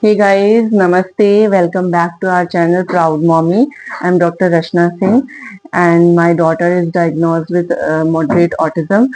Hey guys, Namaste. Welcome back to our channel Proud Mommy. I'm Dr. Rashna Singh and my daughter is diagnosed with moderate autism.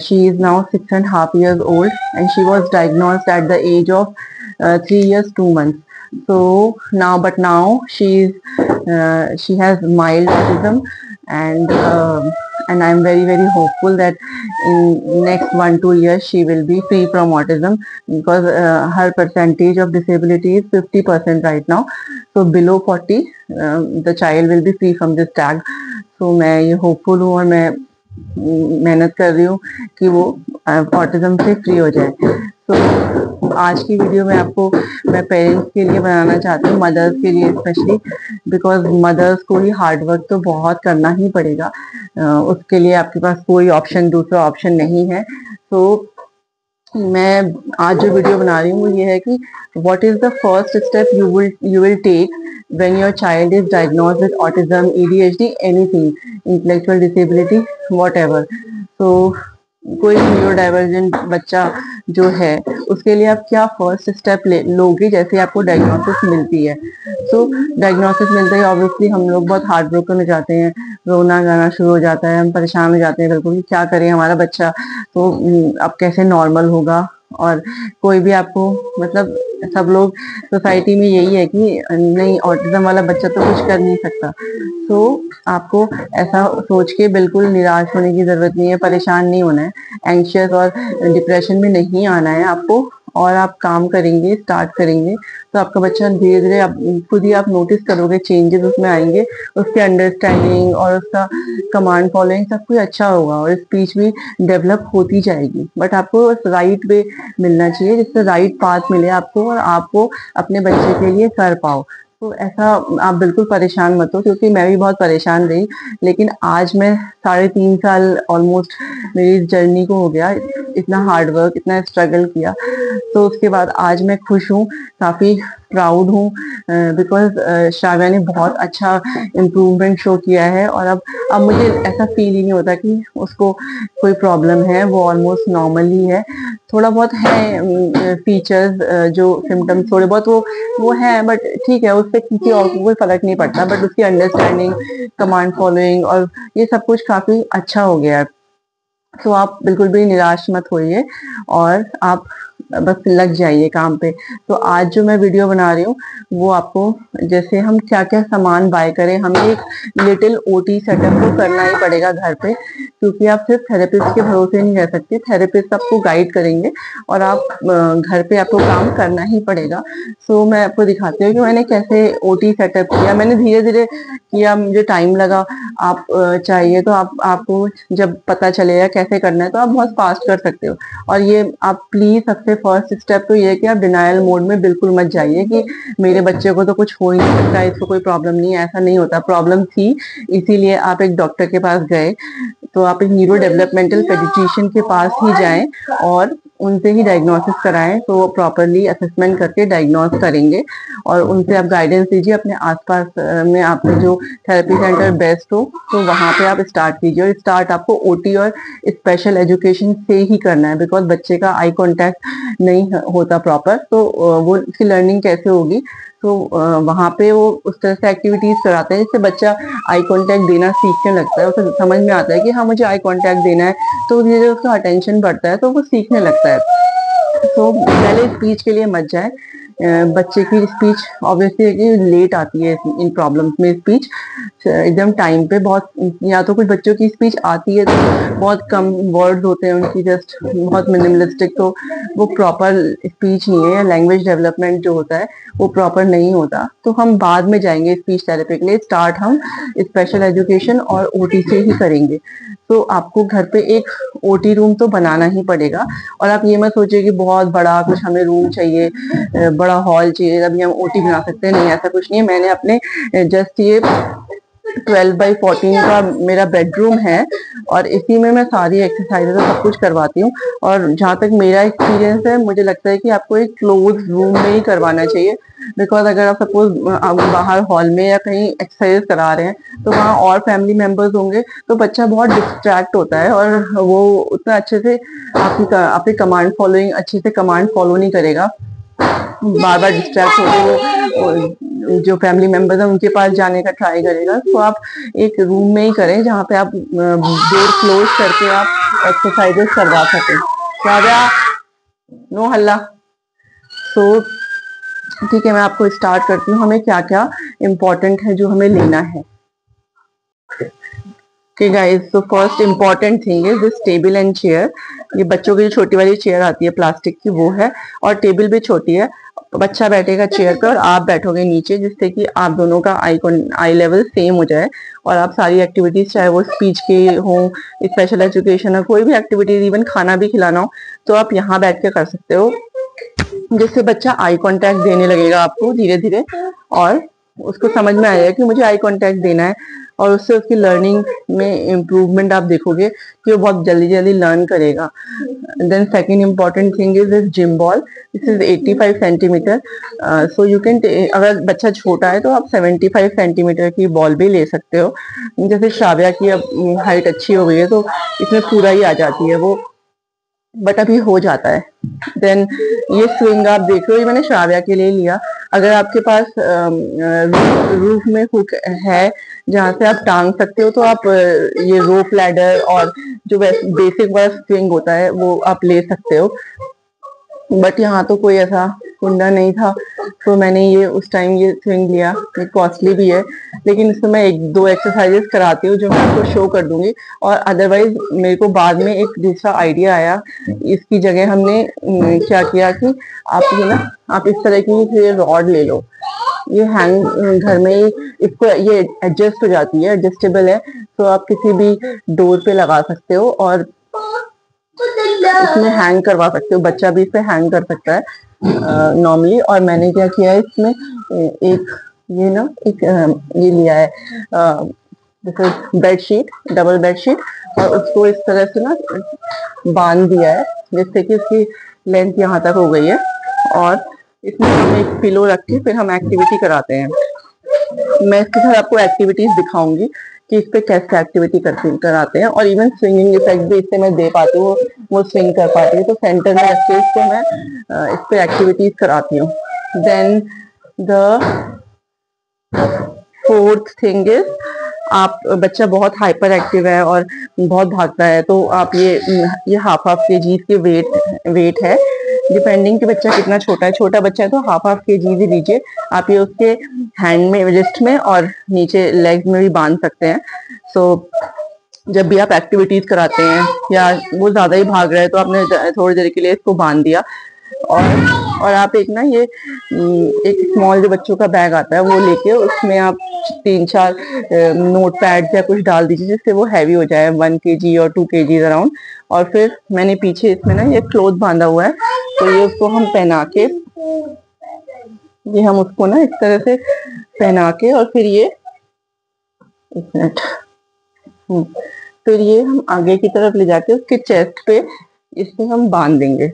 She is now 6.5 years old and she was diagnosed at the age of 3 years 2 months. So now she has mild autism and I'm very hopeful that in next 1-2 years she will be free from autism because her percentage of disability is 50% right now. So below 40 the child will be free from this tag. So मैं ये hopeful हूँ और मैं मेहनत कर रही हूँ कि वो ऑटिज्म से फ्री हो जाए। तो आज की वीडियो में मैं पेरेंट्स के लिए बनाना चाहती हूँ, मदर्स के लिए स्पेशली, बिकॉज मदर्स को ही हार्ड वर्क तो बहुत करना ही पड़ेगा। उसके लिए आपके पास कोई दूसरा ऑप्शन नहीं है। तो मैं आज जो वीडियो बना रही हूँ वो ये है कि what is the first step you will take when your child is diagnosed with autism, ADHD, anything, intellectual disability, whatever. तो कोई न्यूरो डाइवर्जेंट बच्चा जो है उसके लिए आप क्या फर्स्ट स्टेप लोगे जैसे आपको डायग्नोसिस मिलती है। तो डायग्नोसिस मिलते ही ऑब्वियसली हम लोग बहुत हार्ट ब्रोकन हो जाते हैं, रोना गाना शुरू हो जाता है, हम परेशान हो जाते हैं बिल्कुल कि क्या करें हमारा बच्चा तो अब कैसे नॉर्मल होगा। और कोई भी आपको मतलब सब लोग सोसाइटी में यही है कि नहीं ऑटिज्म वाला बच्चा तो कुछ कर नहीं सकता। तो आपको ऐसा सोच के बिल्कुल निराश होने की जरूरत नहीं है, परेशान नहीं होना है, एंग्शियस और डिप्रेशन में नहीं आना है आपको। और आप काम करेंगे, स्टार्ट करेंगे तो आपका बच्चा धीरे धीरे खुद ही आप नोटिस करोगे, चेंजेस उसमें आएंगे, उसके अंडरस्टैंडिंग और उसका कमांड फॉलोइंग सब कुछ अच्छा होगा और स्पीच भी डेवलप होती जाएगी। बट आपको राइट वे मिलना चाहिए जिससे राइट पाथ मिले आपको और आपको अपने बच्चे के लिए कर पाओ। तो ऐसा आप बिल्कुल परेशान मत हो, क्योंकि मैं भी बहुत परेशान रही, लेकिन आज मैं 3.5 साल ऑलमोस्ट मेरी जर्नी को हो गया, इतना हार्ड वर्क, इतना स्ट्रगल किया। तो उसके बाद आज मैं खुश हूँ, काफी प्राउड हूँ, बिकॉज श्राव्या ने बहुत अच्छा इम्प्रूवमेंट शो किया है। और अब मुझे ऐसा फील ही नहीं होता कि उसको कोई प्रॉब्लम है, वो ऑलमोस्ट नॉर्मल ही है। थोड़ा बहुत है फीचर्स जो सिम्टम्स थोड़े बहुत वो है, बट ठीक है, उससे किसी और को कोई फर्क नहीं पड़ता। बट उसकी अंडरस्टैंडिंग, कमांड फॉलोइंग और ये सब कुछ काफी अच्छा हो गया है। तो आप बिल्कुल भी निराश मत होइए और आप बस लग जाइए काम पे। तो आज जो मैं वीडियो बना रही हूँ वो आपको जैसे हम क्या क्या सामान बाय करें, हमें एक लिटिल ओटी सेटअप तो करना ही पड़ेगा घर पे, क्योंकि आप सिर्फ थेरेपिस्ट के भरोसे नहीं रह सकते। थेरेपिस्ट आपको गाइड करेंगे और आप घर पे आपको काम करना ही पड़ेगा। सो मैं आपको दिखाती हूँ कि मैंने कैसे ओटी सेटअप किया। मैंने धीरे धीरे किया, मुझे टाइम लगा। आप चाहिए तो आपको जब पता चलेगा कैसे करना है तो आप बहुत फास्ट कर सकते हो। और ये आप प्लीज सबसे फर्स्ट स्टेप तो ये है कि आप डिनायल मोड में बिल्कुल मत जाइए कि मेरे बच्चे को तो कुछ हो ही नहीं सकता, इसको कोई प्रॉब्लम नहीं है। ऐसा नहीं होता, प्रॉब्लम थी इसीलिए आप एक डॉक्टर के पास गए। तो आप एक न्यूरो डेवलपमेंटल पेडिट्रिशियन के पास ही जाएं और उनसे ही डायग्नोसिस कराएं, तो वो प्रॉपरली असेसमेंट करके डायग्नोस करेंगे। और उनसे आप गाइडेंस दीजिए, अपने आसपास में आपके जो थेरेपी सेंटर बेस्ट हो तो वहां पे आप स्टार्ट कीजिए। और स्टार्ट आपको ओटी और स्पेशल एजुकेशन से ही करना है, बिकॉज बच्चे का आई कांटेक्ट नहीं होता प्रॉपर, तो वो उसकी लर्निंग कैसे होगी। तो वहां पे वो उस तरह से एक्टिविटीज कराते हैं जिससे बच्चा आई कांटेक्ट देना सीखने लगता है, उसे समझ में आता है कि हाँ मुझे आई कांटेक्ट देना है, तो धीरे धीरे उसका अटेंशन बढ़ता है तो वो सीखने लगता है। तो पहले स्पीच के लिए मत जाए। बच्चे की स्पीच ऑब्वियसली लेट आती है इन प्रॉब्लम्स में। स्पीच एकदम टाइम पे बहुत, या तो कुछ बच्चों की स्पीच आती है तो बहुत कम वर्ड्स होते हैं उनकी, जस्ट बहुत मिनिमलिस्टिक, तो वो प्रॉपर स्पीच नहीं है, या लैंग्वेज डेवलपमेंट जो होता है वो प्रॉपर नहीं होता। तो हम बाद में जाएंगे स्पीच थेरेपी के लिए, स्टार्ट हम स्पेशल एजुकेशन और ओटी से ही करेंगे। तो आपको घर पे एक ओटी रूम तो बनाना ही पड़ेगा। और आप ये मत सोचिए कि बहुत बड़ा कुछ हमें रूम चाहिए, बड़ा हॉल चाहिए तभी हम ओटी बना सकते हैं, नहीं ऐसा कुछ नहीं है। मैंने अपने जस्ट ये 12x14 का मेरा बेडरूम है और इसी में मैं सारी एक्सरसाइजेज सब कुछ करवाती हूँ। और जहाँ तक मेरा एक्सपीरियंस है, मुझे लगता है कि आपको एक क्लोज रूम में ही करवाना चाहिए, बिकॉज अगर आप सपोज बाहर हॉल में या कहीं एक्सरसाइज करा रहे हैं तो वहाँ और फैमिली मेंबर्स होंगे तो बच्चा बहुत डिस्ट्रैक्ट होता है और वो उतना अच्छे से आपकी कमांड फॉलोइंग अच्छे से कमांड फॉलो नहीं करेगा। बार बार डिस्ट्रैक्ट होके वो जो फैमिली मेंबर्स हैं उनके पास जाने का ट्राई करेगा। तो आप एक रूम में ही करें जहाँ पे आप डोर क्लोज करके आप एक्सरसाइजेस करवा सकें। क्या नो हल्ला। सो ठीक है, मैं आपको स्टार्ट करती हूँ हमें क्या क्या इम्पोर्टेंट है जो हमें लेना है। Okay guys, so first important thing is this table and chair। ये बच्चों की जो छोटी वाली चेयर आती है प्लास्टिक की वो है, और टेबल भी छोटी है। बच्चा बैठेगा चेयर पे और आप बैठोगे नीचे, जिससे कि आप दोनों का आई लेवल सेम हो जाए और आप सारी एक्टिविटीज, चाहे वो स्पीच की हो, स्पेशल एजुकेशन हो, कोई भी एक्टिविटीज, इवन खाना भी खिलाना हो, तो आप यहाँ बैठ के कर सकते हो, जिससे बच्चा आई कांटेक्ट देने लगेगा आपको धीरे धीरे, और उसको समझ में आएगा कि मुझे आई कांटेक्ट देना है, और उससे उसकी लर्निंग में इम्प्रूवमेंट आप देखोगे कि वो बहुत जल्दी जल्दी लर्न करेगा। Then second important thing is this gym ball. This is 85 centimetre. So you can, अगर बच्चा छोटा है तो आप 75 सेंटीमीटर की बॉल भी ले सकते हो। जैसे श्राव्या की अब हाइट अच्छी हो गई है तो इसमें पूरा ही आ जाती है वो, बट अभी हो जाता है। देन ये स्विंग आप देख रहे हो, ये मैंने श्राव्या के लिए लिया। अगर आपके पास रूफ में हुक है जहाँ से आप टांग सकते हो तो आप ये रोप लैडर और जो बेसिक वाला स्विंग होता है वो आप ले सकते हो, बट यहाँ तो कोई ऐसा कुंडा नहीं था, तो मैंने ये उस टाइम ये स्विंग लिया। ये कॉस्टली भी है, लेकिन इसमें मैं एक दो एक्सरसाइजेस कराती हूँ जो मैं आपको शो कर दूंगी। और अदरवाइज मेरे को बाद में एक दूसरा आइडिया आया, इसकी जगह हमने क्या किया कि आप ये ना, आप इस तरह की रॉड ले लो, ये हैंग घर में ही इसको, ये एडजस्ट हो जाती है, एडजस्टेबल है, तो आप किसी भी डोर पे लगा सकते हो और इसमें हैंग करवा सकते हो, बच्चा भी इसे हैंग कर सकता है नॉर्मली। और मैंने क्या किया है इसमें, एक ये ना एक ये लिया है जैसे बेडशीट, डबल बेडशीट, और उसको इस तरह से ना बांध दिया है जिससे कि इसकी लेंथ यहाँ तक हो गई है, और इसमें हम एक पिलो रख के फिर हम एक्टिविटी कराते हैं। मैं इसके साथ आपको एक्टिविटीज दिखाऊंगी कि इस पे कैसे एक्टिविटी कराते हैं, और इवन स्विंगिंग इफेक्ट भी इससे मैं दे पाती हूँ, वो स्विंग कर पाती है, तो सेंटर में रख के इसको मैं इस पे एक्टिविटीज कराती हूँ। Then the fourth thing is, आप बच्चा बहुत हाइपर एक्टिव है और बहुत भागता है, तो आप ये हाफ kg के वेट है, डिपेंडिंग कि बच्चा कितना छोटा है। छोटा बच्चा है तो हाफ kg ही लीजिए आप, ये उसके हैंड में, रिस्ट में और नीचे लेग्स में भी बांध सकते हैं। सो जब भी आप एक्टिविटीज कराते हैं या वो ज्यादा ही भाग रहा है तो आपने थोड़ी देर के लिए इसको बांध दिया, और आप एक ना ये एक स्मॉल जो बच्चों का बैग आता है वो लेके उसमें आप 3-4 नोट पैड या कुछ डाल दीजिए जिससे वो हैवी हो जाए, 1 kg और 2 kg अराउंड। और फिर मैंने पीछे इसमें ना ये क्लोथ बांधा हुआ है, तो ये उसको हम पहना के, ये हम उसको ना इस तरह से पहना के, और फिर ये एक मिनट, फिर ये हम आगे की तरफ ले जाके उसके चेस्ट पे इसको हम बांध देंगे,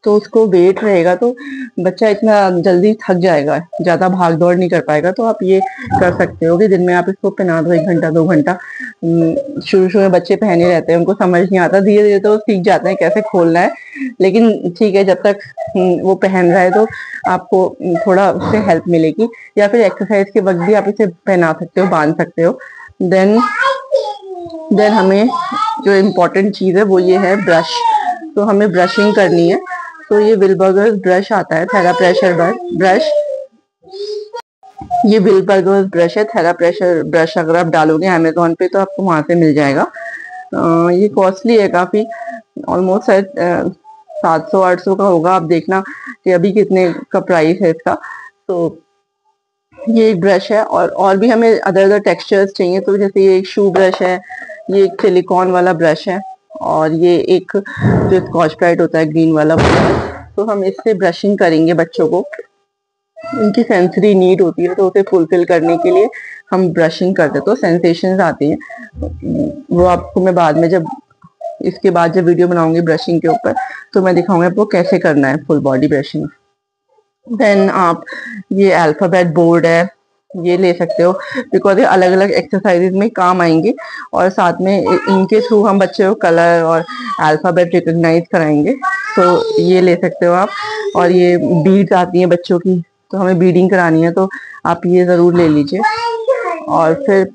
तो उसको वेट रहेगा तो बच्चा इतना जल्दी थक जाएगा, ज्यादा भाग दौड़ नहीं कर पाएगा। तो आप ये कर सकते हो कि दिन में आप इसको पहना दो 1 घंटा 2 घंटा। शुरू शुरू में बच्चे पहने रहते हैं, उनको समझ नहीं आता, धीरे धीरे तो सीख जाते हैं कैसे खोलना है, लेकिन ठीक है, जब तक वो पहन रहा है तो आपको थोड़ा उससे हेल्प मिलेगी, या फिर एक्सरसाइज के वक्त भी आप इसे पहना सकते हो, बांध सकते हो। देन हमें जो इम्पोर्टेंट चीज है वो ये है ब्रश, तो हमें ब्रशिंग करनी है। तो ये विलबर्गर्स ब्रश आता है, थेरा प्रेशर ब्रश, ये विलबर्गर्स ब्रश है, थेरा प्रेशर ब्रश। अगर आप डालोगे अमेजोन पे तो आपको वहां से मिल जाएगा। ये कॉस्टली है काफी, ऑलमोस्ट 700-800 का होगा, आप देखना कि अभी कितने का प्राइस है इसका। तो ये एक ब्रश है, और भी हमें अदर टेक्सचर्स चाहिए, तो जैसे ये एक शू ब्रश है, ये एक सिलिकॉन वाला ब्रश है, और ये एक जो स्कॉच ब्राइट होता है ग्रीन वाला, तो हम इससे ब्रशिंग करेंगे बच्चों को। उनकी सेंसरी नीड होती है तो उसे फुलफिल करने के लिए हम ब्रशिंग करते हैं, तो सेंसेशंस आती हैं। वो आपको मैं बाद में, जब इसके बाद जब वीडियो बनाऊंगी ब्रशिंग के ऊपर, तो मैं दिखाऊंगी आपको कैसे करना है फुल बॉडी ब्रशिंग। देन आप, ये अल्फाबेट बोर्ड है, ये ले सकते हो, बिकॉज ये अलग अलग एक्सरसाइजेज में काम आएंगे। और साथ में इनके थ्रू हम बच्चे को कलर और अल्फाबेट रिकॉग्नाइज कराएंगे। तो ये ले सकते हो आप। और ये बीड्स आती हैं बच्चों की, तो हमें बीडिंग करानी है तो आप ये जरूर ले लीजिए। और फिर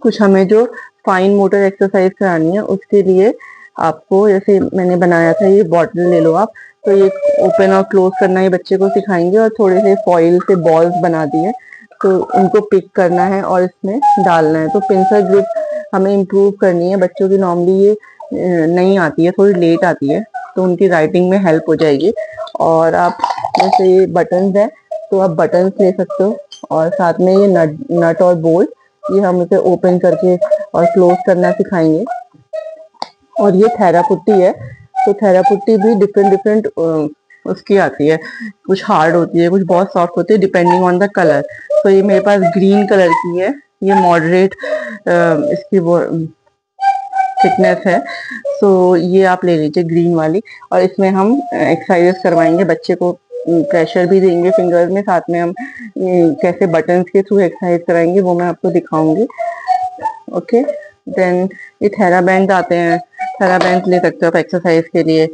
कुछ हमें जो फाइन मोटर एक्सरसाइज करानी है उसके लिए आपको, जैसे मैंने बनाया था, ये बॉटल ले लो आप। तो ये ओपन और क्लोज करना ये बच्चे को सिखाएंगे। और थोड़े से फॉइल से बॉल्स बना दिए, तो उनको पिक करना है और इसमें डालना है। तो पिंसर ग्रिप हमें इम्प्रूव करनी है। बच्चों की नॉर्मली ये नहीं आती है, थोड़ी लेट आती है, तो उनकी राइटिंग में हेल्प हो जाएगी। और आप जैसे ये बटन्स है, तो आप बटन्स ले सकते हो। और साथ में ये नट और बोल्ट, ये हम इसे ओपन करके और क्लोज करना सिखाएंगे। और ये थेरापुट्टी है, तो थेरापुट्टी भी डिफरेंट डिफरेंट उसकी आती है। कुछ हार्ड होती है, कुछ बहुत सॉफ्ट होती है, डिपेंडिंग ऑन द कलर। तो ये मेरे पास ग्रीन कलर की है, ये मॉडरेट इसकी वो थिकनेस है। सो ये आप ले लीजिए ग्रीन वाली। और इसमें हम एक्सरसाइजेस करवाएंगे, बच्चे को प्रेशर भी देंगे फिंगर्स में। साथ में हम कैसे बटन्स के थ्रू एक्सरसाइज कराएंगे वो मैं आपको दिखाऊंगी। ओके, देन ये थेरा बैंड आते हैं, थेरा बैंड ले सकते हो आप एक्सरसाइज के लिए।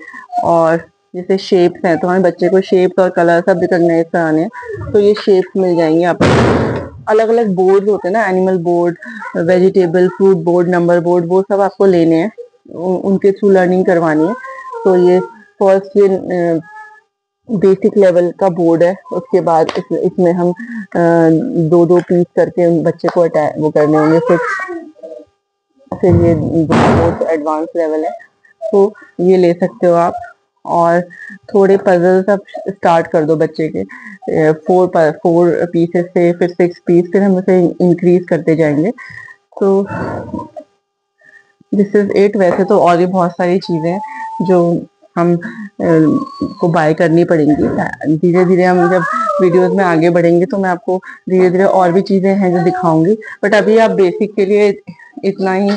और जैसे शेप्स हैं, तो हमें बच्चे को शेप्स और कलर सब रिकॉग्नाइज कराने हैं, तो ये शेप्स मिल जाएंगे आपको। अलग अलग बोर्ड होते हैं ना, animal board, vegetable, fruit board, number board, वो सब आपको लेने हैं, उनके थ्रू लर्निंग करवानी है। तो ये फर्स्ट ये बेसिक लेवल का बोर्ड है। उसके बाद इसमें हम दो दो पीस करके बच्चे को वो करने होंगे। फिर ये बहुत एडवांस लेवल है, तो ये ले सकते हो आप। और थोड़े पजल्स आप स्टार्ट कर दो बच्चे के, 4 पीसेस से, फिर 6 पीस, फिर हम उसे इंक्रीज करते जाएंगे। तो दिस इज इट। वैसे तो और भी बहुत सारी चीजें हैं जो हम को बाय करनी पड़ेंगी। धीरे धीरे हम जब वीडियोस में आगे बढ़ेंगे तो मैं आपको धीरे धीरे और भी चीजें हैं जो दिखाऊंगी। बट अभी आप बेसिक के लिए इतना ही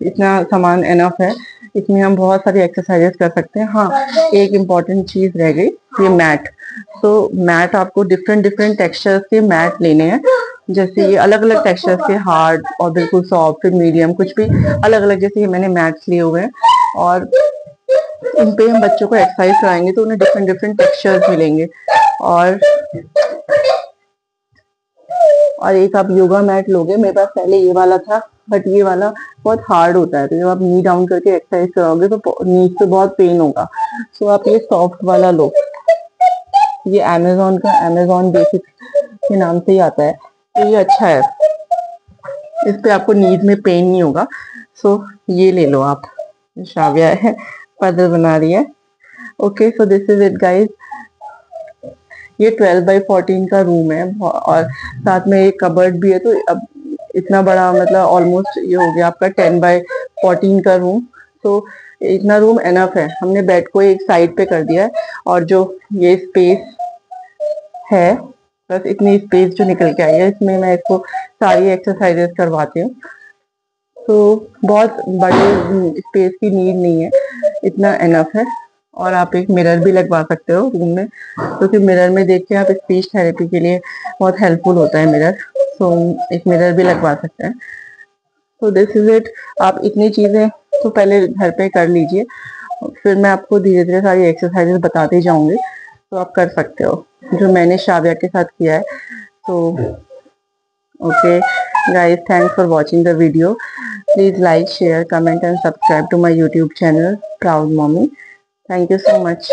इतना सामान एनफ है। इसमें हम बहुत सारी एक्सरसाइजेस कर सकते हैं। हाँ, एक इम्पॉर्टेंट चीज रह गई, ये मैट। तो मैट आपको डिफरेंट डिफरेंट टेक्सचर्स के मैट लेने हैं। जैसे ये अलग अलग टेक्सचर्स के, हार्ड और बिल्कुल सॉफ्ट, फिर मीडियम, कुछ भी अलग अलग। जैसे ये मैंने मैट्स लिए हुए हैं और इन पे हम बच्चों को एक्सरसाइज कराएंगे तो उन्हें डिफरेंट डिफरेंट टेक्सचर्स मिलेंगे। और एक आप योगा मैट लोगे, मेरे पास पहले ये वाला था, बट ये वाला बहुत हार्ड होता है, तो जब आप नी डाउन करके एक्सरसाइज करोगे तो नीज पे बहुत पेन होगा। सो आप ये सॉफ्ट वाला लो। ये अमेजोन का, अमेजोन बेसिक के नाम से ही आता है, तो ये अच्छा है, इस पे आपको नीज में पेन नहीं होगा। सो ये ले लो आप। शाव्या है, पजल बना रही है। Okay, so this is it guys. ये 12x14 का रूम है और साथ में एक कबर्ड भी है। तो अब इतना बड़ा, मतलब ऑलमोस्ट ये हो गया आपका 10x14 का रूम। तो इतना रूम एनफ है। हमने बेड को एक साइड पे कर दिया है और जो ये स्पेस है, बस इतनी स्पेस जो निकल के आई है, इसमें मैं इसको सारी एक्सरसाइजेस करवाती हूँ। तो बहुत बड़े स्पेस की नीड नहीं है, इतना एनफ है। और आप एक मिरर भी लगवा सकते हो रूम में, क्योंकि मिरर में देख के आप स्पीच थेरेपी के लिए बहुत हेल्पफुल होता है मिरर। तो एक मिरर भी लगवा सकते हैं। तो दिस इज इट। आप इतनी चीजें तो पहले घर पे कर लीजिए, फिर मैं आपको धीरे धीरे सारी एक्सरसाइजेस बताते जाऊंगी, तो आप कर सकते हो जो मैंने शाव्या के साथ किया है। तो okay guys, thanks for watching the video. Please like, share, comment and subscribe to my YouTube channel Proud Mommy. Thank you so much.